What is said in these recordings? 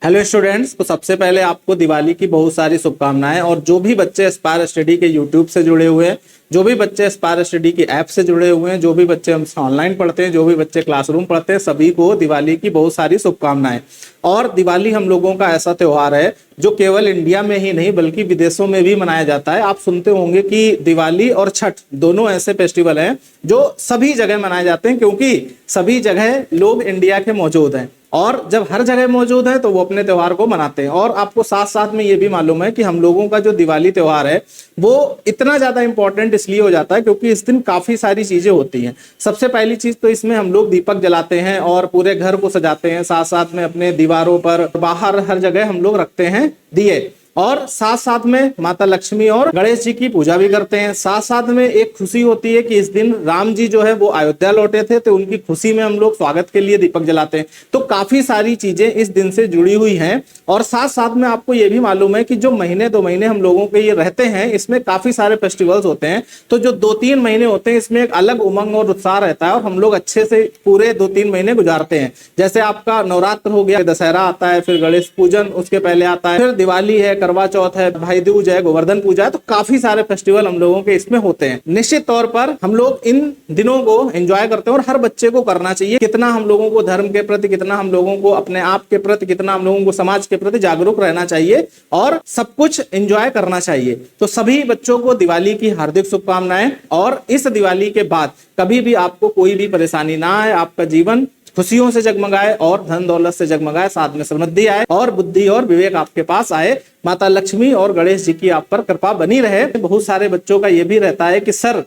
Hello students, तो सबसे पहले आपको दिवाली की बहुत सारी शुभकामनाएं। और जो भी बच्चे एस्पायर स्टडी के यूट्यूब से जुड़े हुए हैं, जो भी बच्चे एस्पायर स्टडी की ऐप से जुड़े हुए हैं, जो भी बच्चे हमसे ऑनलाइन पढ़ते हैं, जो भी बच्चे क्लासरूम पढ़ते हैं, सभी को दिवाली की बहुत सारी शुभकामनाएं। और दिवाली हम लोगों का ऐसा त्योहार है जो केवल इंडिया में ही नहीं बल्कि विदेशों में भी मनाया जाता है। आप सुनते होंगे कि दिवाली और छठ दोनों ऐसे फेस्टिवल हैं जो सभी जगह मनाए जाते हैं, क्योंकि सभी जगह लोग इंडिया के मौजूद हैं और जब हर जगह मौजूद है तो वो अपने त्योहार को मनाते हैं। और आपको साथ साथ में ये भी मालूम है कि हम लोगों का जो दिवाली त्योहार है वो इतना ज्यादा इंपॉर्टेंट इसलिए हो जाता है क्योंकि इस दिन काफी सारी चीजें होती हैं। सबसे पहली चीज तो इसमें हम लोग दीपक जलाते हैं और पूरे घर को सजाते हैं। साथ साथ में अपने दीवारों पर, बाहर, हर जगह हम लोग रखते हैं दिए। और साथ साथ में माता लक्ष्मी और गणेश जी की पूजा भी करते हैं। साथ साथ में एक खुशी होती है कि इस दिन राम जी जो है वो अयोध्या लौटे थे, तो उनकी खुशी में हम लोग स्वागत के लिए दीपक जलाते हैं। तो काफी सारी चीजें इस दिन से जुड़ी हुई हैं। और साथ साथ में आपको ये भी मालूम है कि जो महीने 2 महीने हम लोगों के ये रहते हैं, इसमें काफी सारे फेस्टिवल्स होते हैं। तो जो 2-3 महीने होते हैं इसमें एक अलग उमंग और उत्साह रहता है और हम लोग अच्छे से पूरे 2-3 महीने गुजारते हैं। जैसे आपका नवरात्र हो गया, दशहरा आता है, फिर गणेश पूजन उसके पहले आता है, फिर दिवाली है, करवा चौथ है, भाई दूज है, गोवर्धन पूजा है। तो काफी सारे फेस्टिवल हम लोगों के इसमें होते हैं। निश्चित तौर पर हम लोग इन दिनों को एंजॉय करते हैं और हर बच्चे को करना चाहिए। कितना हम लोगों को धर्म के प्रति, कितना हम लोगों को अपने आप के प्रति, कितना हम लोगों को समाज के प्रति जागरूक रहना चाहिए और सब कुछ एंजॉय करना चाहिए। तो सभी बच्चों को दिवाली की हार्दिक शुभकामनाएं। और इस दिवाली के बाद कभी भी आपको कोई भी परेशानी ना आए, आपका जीवन खुशियों से जगमगाए और धन दौलत से जगमगाए, साथ में समृद्धि आए और बुद्धि और विवेक आपके पास आए। माता लक्ष्मी और गणेश जी की आप पर कृपा बनी रहे। बहुत सारे बच्चों का यह भी रहता है कि सर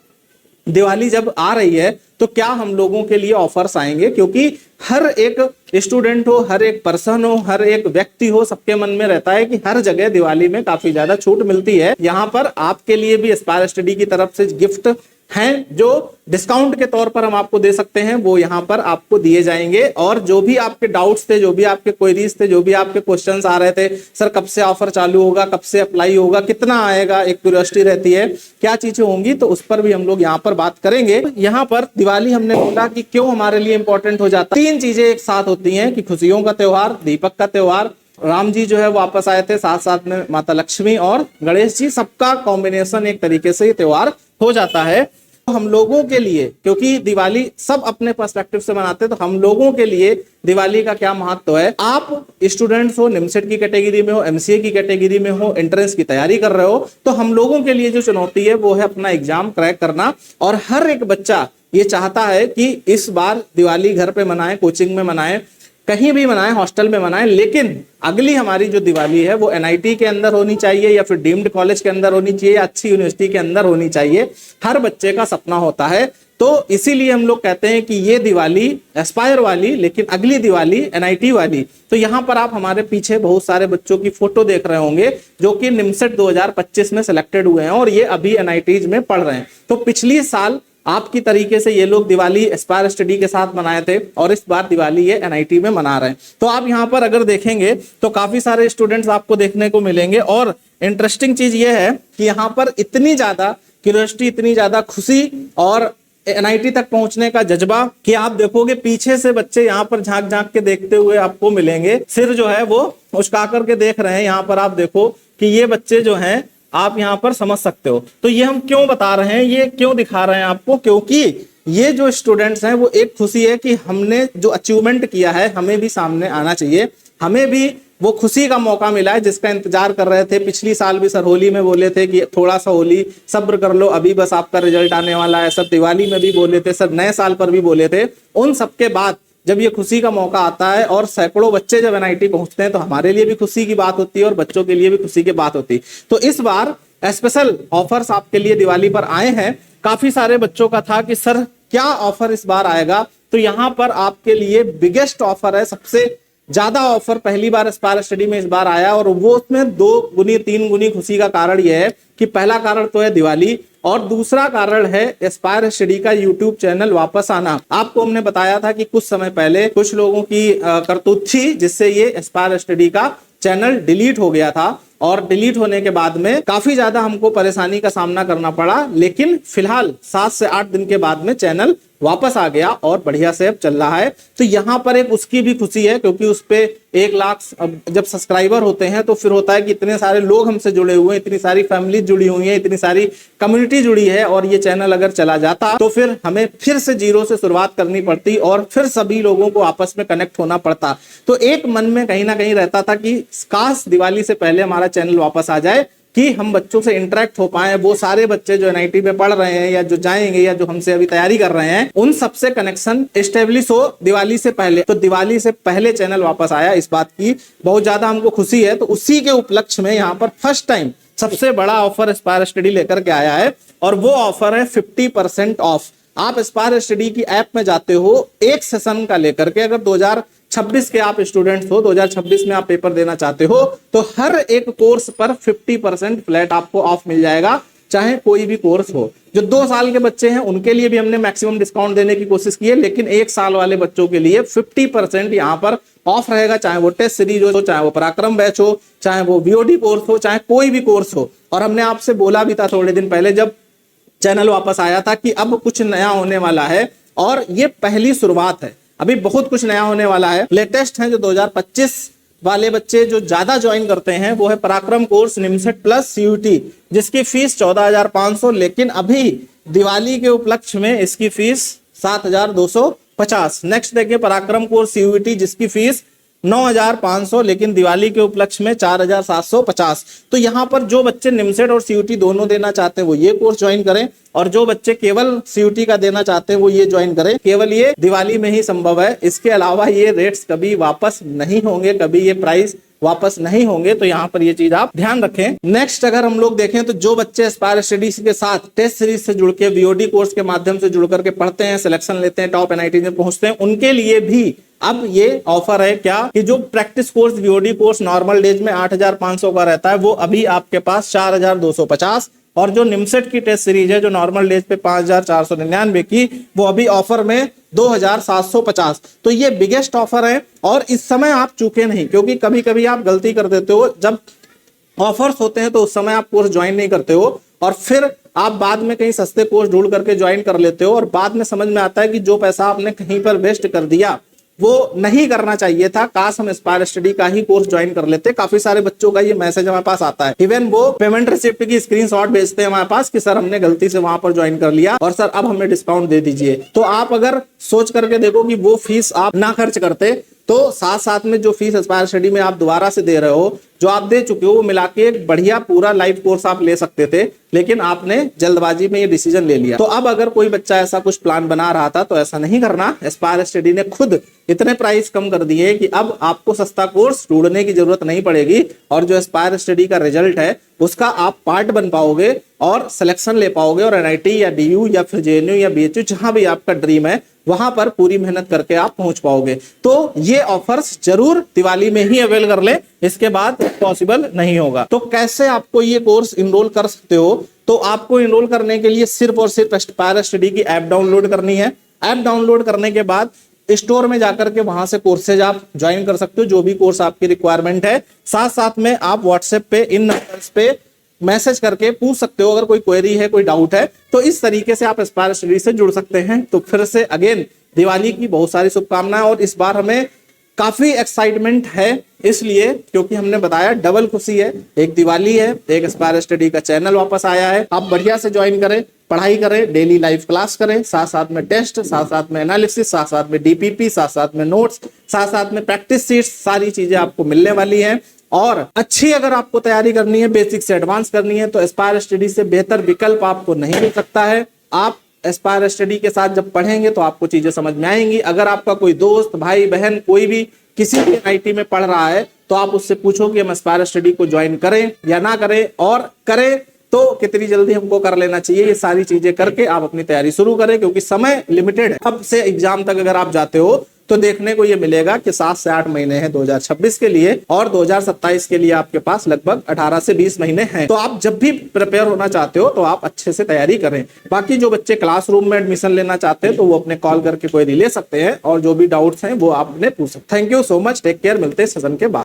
दिवाली जब आ रही है तो क्या हम लोगों के लिए ऑफर्स आएंगे, क्योंकि हर एक स्टूडेंट हो, हर एक पर्सन हो, हर एक व्यक्ति हो, सबके मन में रहता है कि हर जगह दिवाली में काफी ज्यादा छूट मिलती है। यहाँ पर आपके लिए भी एस्पायर स्टडी की तरफ से गिफ्ट हैं जो डिस्काउंट के तौर पर हम आपको दे सकते हैं, वो यहाँ पर आपको दिए जाएंगे। और जो भी आपके डाउट्स थे, जो भी आपके क्वेरीज थे, जो भी आपके क्वेश्चंस आ रहे थे, सर कब से ऑफर चालू होगा, कब से अप्लाई होगा, कितना आएगा, एक क्यूरियोसिटी रहती है, क्या चीजें होंगी, तो उस पर भी हम लोग यहाँ पर बात करेंगे। यहाँ पर दिवाली हमने बोला कि क्यों हमारे लिए इंपॉर्टेंट हो जाता है। 3 चीजें एक साथ होती हैं कि खुशियों का त्योहार, दीपक का त्योहार, राम जी जो है वापस आए थे, साथ साथ में माता लक्ष्मी और गणेश जी, सबका कॉम्बिनेशन एक तरीके से ये त्योहार हो जाता है। तो हम लोगों के लिए, क्योंकि दिवाली सब अपने पर्सपेक्टिव से मनाते हैं, तो हम लोगों के लिए दिवाली का क्या महत्व है। आप स्टूडेंट्स हो, निमसेट की कैटेगरी में हो, एमसीए की कैटेगरी में हो, एंट्रेंस की तैयारी कर रहे हो, तो हम लोगों के लिए जो चुनौती है वो है अपना एग्जाम क्रैक करना। और हर एक बच्चा ये चाहता है कि इस बार दिवाली घर पे मनाएं, कोचिंग में मनाएं, कहीं भी मनाएं, हॉस्टल में मनाएं, लेकिन अगली हमारी जो दिवाली है वो एनआईटी के अंदर होनी चाहिए या फिर डीम्ड कॉलेज के अंदर होनी चाहिए या अच्छी यूनिवर्सिटी के अंदर होनी चाहिए। हर बच्चे का सपना होता है। तो इसीलिए हम लोग कहते हैं कि ये दिवाली एस्पायर वाली, लेकिन अगली दिवाली एनआईटी वाली। तो यहाँ पर आप हमारे पीछे बहुत सारे बच्चों की फोटो देख रहे होंगे जो कि निमसेट 2025 में सिलेक्टेड हुए हैं और ये अभी एनआईटीज में पढ़ रहे हैं। तो पिछली साल आपकी तरीके से ये लोग दिवाली एस्पायर स्टडी के साथ मनाए थे और इस बार दिवाली ये एनआईटी में मना रहे हैं। तो आप यहाँ पर अगर देखेंगे तो काफी सारे स्टूडेंट्स आपको देखने को मिलेंगे। और इंटरेस्टिंग चीज ये है कि यहाँ पर इतनी ज्यादा क्यूरियोसिटी, इतनी ज्यादा खुशी और एनआईटी तक पहुंचने का जज्बा कि आप देखोगे पीछे से बच्चे यहाँ पर झांक झांक के देखते हुए आपको मिलेंगे, सिर जो है वो उचका करके देख रहे हैं। यहाँ पर आप देखो कि ये बच्चे जो हैं, आप यहाँ पर समझ सकते हो। तो ये हम क्यों बता रहे हैं, ये क्यों दिखा रहे हैं आपको, क्योंकि ये जो स्टूडेंट्स हैं वो एक खुशी है कि हमने जो अचीवमेंट किया है हमें भी सामने आना चाहिए, हमें भी वो खुशी का मौका मिला है जिसका इंतजार कर रहे थे। पिछली साल भी सर होली में बोले थे कि थोड़ा सा होली सब्र कर लो, अभी बस आपका रिजल्ट आने वाला है। सर दिवाली में भी बोले थे, सर नए साल पर भी बोले थे। उन सबके बाद जब ये खुशी का मौका आता है और सैकड़ों बच्चे जब एनआईटी पहुंचते हैं तो हमारे लिए भी खुशी की बात होती है और बच्चों के लिए भी खुशी की बात होती है। तो इस बार स्पेशल ऑफर्स आपके लिए दिवाली पर आए हैं। काफी सारे बच्चों का था कि सर क्या ऑफर इस बार आएगा, तो यहाँ पर आपके लिए बिगेस्ट ऑफर है, सबसे ज्यादा ऑफर पहली बार एस्पायर स्टडी में इस बार आया। और वो उसमें 2 गुनी 3 गुनी खुशी का कारण यह है कि पहला कारण तो है दिवाली और दूसरा कारण है एस्पायर स्टडी का यूट्यूब चैनल वापस आना। आपको हमने बताया था कि कुछ समय पहले कुछ लोगों की करतूत थी जिससे ये एस्पायर स्टडी का चैनल डिलीट हो गया था और डिलीट होने के बाद में काफी ज्यादा हमको परेशानी का सामना करना पड़ा, लेकिन फिलहाल 7 से 8 दिन के बाद में चैनल वापस आ गया और बढ़िया से अब चल रहा है। तो यहाँ पर एक उसकी भी खुशी है, क्योंकि उस पे 1 लाख जब सब्सक्राइबर होते हैं तो फिर होता है कि इतने सारे लोग हमसे जुड़े हुए हैं, इतनी सारी फैमिली जुड़ी हुई है, इतनी सारी कम्युनिटी जुड़ी है, और ये चैनल अगर चला जाता तो फिर हमें फिर से जीरो से शुरुआत करनी पड़ती और फिर सभी लोगों को आपस में कनेक्ट होना पड़ता। तो एक मन में कहीं ना कहीं रहता था कि काश दिवाली से पहले हमारा चैनल वापस आ जाए कि हम बच्चों से इंटरेक्ट हो पाए। वो सारे बच्चे जो एनआईटी में पढ़ रहे हैं या जो जाएंगे या जो हमसे अभी तैयारी कर रहे हैं, उन सबसे कनेक्शन एस्टेब्लिश हो दिवाली से पहले। तो दिवाली से पहले चैनल वापस आया, इस बात की बहुत ज्यादा हमको खुशी है। तो उसी के उपलक्ष्य में यहाँ पर फर्स्ट टाइम सबसे बड़ा ऑफर एस्पायर स्टडी लेकर के आया है, और वो ऑफर है 50% ऑफ। आप एस्पायर स्टडी की ऐप में जाते हो, एक सेशन का लेकर के, अगर 2026 के आप स्टूडेंट्स हो, 2026 में आप पेपर देना चाहते हो, तो हर एक कोर्स पर 50% फ्लैट आपको ऑफ मिल जाएगा, चाहे कोई भी कोर्स हो। जो 2 साल के बच्चे हैं उनके लिए भी हमने मैक्सिमम डिस्काउंट देने की कोशिश की है, लेकिन 1 साल वाले बच्चों के लिए 50% यहाँ पर ऑफ रहेगा, चाहे वो टेस्ट सीरीज हो, चाहे वो पराक्रम बैच हो, चाहे वो बीओडी कोर्स हो, चाहे कोई भी कोर्स हो। और हमने आपसे बोला भी था थोड़े दिन पहले जब चैनल वापस आया था कि अब कुछ नया होने वाला है, और ये पहली शुरुआत है, अभी बहुत कुछ नया होने वाला है। लेटेस्ट है जो 2025 वाले बच्चे जो ज्यादा ज्वाइन करते हैं वो है पराक्रम कोर्स निमसेट प्लस सीयूटी, जिसकी फीस 14,500, लेकिन अभी दिवाली के उपलक्ष्य में इसकी फीस 7,250। नेक्स्ट देखिए पराक्रम कोर्स सीयूटी, जिसकी फीस 9,500, लेकिन दिवाली के उपलक्ष्य में 4,750। तो यहाँ पर जो बच्चे निमसेट और सीयूटी दोनों देना चाहते हैं वो ये कोर्स ज्वाइन करें, और जो बच्चे केवल सीयूटी का देना चाहते हैं वो ये ज्वाइन करें। केवल ये दिवाली में ही संभव है, इसके अलावा ये रेट्स कभी वापस नहीं होंगे, कभी ये प्राइस वापस नहीं होंगे। तो यहाँ पर ये चीज आप ध्यान रखें। नेक्स्ट अगर हम लोग देखें तो जो बच्चे एस्पायर स्टडीज के साथ टेस्ट सीरीज से जुड़ के बीओडी कोर्स के माध्यम से जुड़ करके पढ़ते हैं, सिलेक्शन लेते हैं, टॉप एनआईटी में पहुंचते हैं, उनके लिए भी अब ये ऑफर है क्या कि जो practice course BOD course normal days में 8,500 का रहता है, वो अभी आपके पास 4,250, और जो निमसेट की टेस्ट सीरीज है जो नॉर्मल डेज पे 5,499 की, वो अभी ऑफर में 2,750। तो ये बिगेस्ट ऑफर है, और इस समय आप चूके नहीं, क्योंकि कभी कभी आप गलती कर देते हो, जब ऑफर्स होते हैं तो उस समय आप कोर्स ज्वाइन नहीं करते हो, और फिर आप बाद में कहीं सस्ते कोर्स ढूंढ करके ज्वाइन कर लेते हो, और बाद में समझ में आता है कि जो पैसा आपने कहीं पर वेस्ट कर दिया वो नहीं करना चाहिए था, काश हम एस्पायर स्टडी का ही कोर्स ज्वाइन कर लेते। काफी सारे बच्चों का ये मैसेज हमारे पास आता है, इवन वो पेमेंट रिसिप्ट की स्क्रीनशॉट भेजते हैं हमारे पास कि सर हमने गलती से वहां पर ज्वाइन कर लिया और सर अब हमें डिस्काउंट दे दीजिए। तो आप अगर सोच करके देखो कि वो फीस आप ना खर्च करते, तो साथ साथ में जो फीस एस्पायर स्टडी में आप दोबारा से दे रहे हो, जो आप दे चुके हो, वो मिला के एक बढ़िया पूरा लाइव कोर्स आप ले सकते थे, लेकिन आपने जल्दबाजी में ये डिसीजन ले लिया। तो अब अगर कोई बच्चा ऐसा कुछ प्लान बना रहा था तो ऐसा नहीं करना। एस्पायर स्टडी ने खुद इतने प्राइस कम कर दिए कि अब आपको सस्ता कोर्स ढूंढने की जरूरत नहीं पड़ेगी, और जो एस्पायर स्टडी का रिजल्ट है उसका आप पार्ट बन पाओगे और सिलेक्शन ले पाओगे, और एनआईटी या डीयू या फिर जेएनयू या बीएचयू जहां भी आपका ड्रीम है वहां पर पूरी मेहनत करके आप पहुंच पाओगे। तो ये ऑफर्स जरूर दिवाली में ही अवेल कर ले, इसके बाद पॉसिबल नहीं होगा। तो कैसे आपको ये कोर्स इनरोल कर सकते हो? तो आपको इनरोल करने के लिए सिर्फ और सिर्फ एस्पायर स्टडी की ऐप डाउनलोड करनी है। ऐप डाउनलोड करने के बाद स्टोर में जाकर के वहां से कोर्सेज आप ज्वाइन कर सकते हो, जो भी कोर्स आपकी रिक्वायरमेंट है। साथ साथ में आप व्हाट्सएप पे इन नंबर्स पे मैसेज करके पूछ सकते हो अगर कोई क्वेरी है, कोई डाउट है। तो इस तरीके से आप एस्पायर स्टडी से जुड़ सकते हैं। तो फिर से अगेन दिवाली की बहुत सारी शुभकामनाएं, और इस बार हमें काफी एक्साइटमेंट है, इसलिए क्योंकि हमने बताया डबल खुशी है, एक दिवाली है, एक एस्पायर स्टडी का चैनल वापस आया है। आप बढ़िया से ज्वाइन करें, पढ़ाई करें, डेली लाइव क्लास करें, साथ साथ में टेस्ट, साथ साथ में एनालिसिस, साथ साथ में डीपीपी, साथ साथ में नोट्स, साथ साथ में प्रैक्टिस सीट्स, सारी चीजें आपको मिलने वाली हैं। और अच्छी अगर आपको तैयारी करनी है, बेसिक से एडवांस करनी है, तो एस्पायर स्टडी से बेहतर विकल्प आपको नहीं मिल सकता है। आप एस्पायर स्टडी के साथ जब पढ़ेंगे तो आपको चीजें समझ में आएंगी। अगर आपका कोई दोस्त, भाई, बहन कोई भी किसी भी एनआईटी में पढ़ रहा है तो आप उससे पूछो कि हम एस्पायर स्टडी को ज्वाइन करें या ना करें, और करें तो कितनी जल्दी हमको कर लेना चाहिए। ये सारी चीजें करके आप अपनी तैयारी शुरू करें, क्योंकि समय लिमिटेड है। अब से एग्जाम तक अगर आप जाते हो तो देखने को ये मिलेगा कि 7 से 8 महीने हैं 2026 के लिए, और 2027 के लिए आपके पास लगभग 18 से 20 महीने हैं। तो आप जब भी प्रिपेयर होना चाहते हो तो आप अच्छे से तैयारी करें। बाकी जो बच्चे क्लासरूम में एडमिशन लेना चाहते हैं तो वो अपने कॉल करके क्वेरी ले सकते हैं, और जो भी डाउट्स हैं वो आपने पूछ सकते हैं। Thank you so much, take care, मिलते हैं सेशन के बाद।